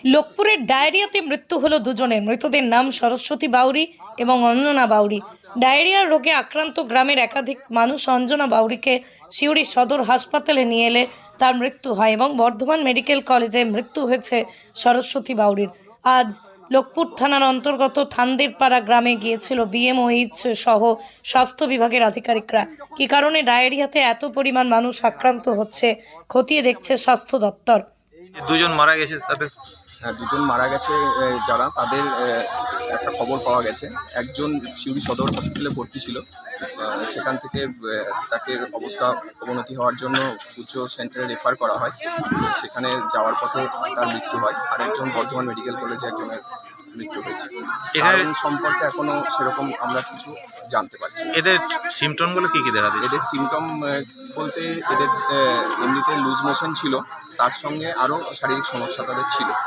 লোকপুরের ডায়রিয়াতে মৃত্যু হলো দুজনের। মৃতদের নাম সরস্বতী বাউরি এবং অঞ্জনা বাউরি। ডায়রিয়ার রোগে আক্রান্ত গ্রামের একাধিক মানুষ অঞ্জনা বাউরিকে সিউড়ি সদর হাসপাতালে নিয়ে এলে তার মৃত্যু হয় এবং বর্ধমান মেডিকেল কলেজে মৃত্যু হয়েছে সরস্বতী বাউরির। আজ লোকপুর থানার অন্তর্গত থানদেরপাড়া গ্রামে গিয়েছিল বিএমওইচ সহ স্বাস্থ্য বিভাগের আধিকারিকরা। কী কারণে ডায়রিয়াতে এত পরিমাণ মানুষ আক্রান্ত হচ্ছে খতিয়ে দেখছে স্বাস্থ্য দপ্তর। দুজন মারা গেছে, তাদের দুজন মারা গেছে যারা তাদের একটা খবর পাওয়া গেছে। একজন সিউড়ি সদর হসপিটালে ভর্তি ছিল, সেখান থেকে তাকে অবস্থা অবনতি হওয়ার জন্য উচ্চ সেন্টারে রেফার করা হয়। সেখানে যাওয়ার পথে তার মৃত্যু হয়। আর একজন বর্ধমান মেডিকেল কলেজে একজনের মৃত্যু হয়েছে। কারণ সম্পর্কে এখনও সেরকম আমরা কিছু জানতে পারছি। এদের সিমটমগুলো কী কী দেখা দিচ্ছে? এদের সিমটম বলতে এদের এমনিতে লুজ মোশন ছিল, তার সঙ্গে আরও শারীরিক সমস্যা তাদের ছিল।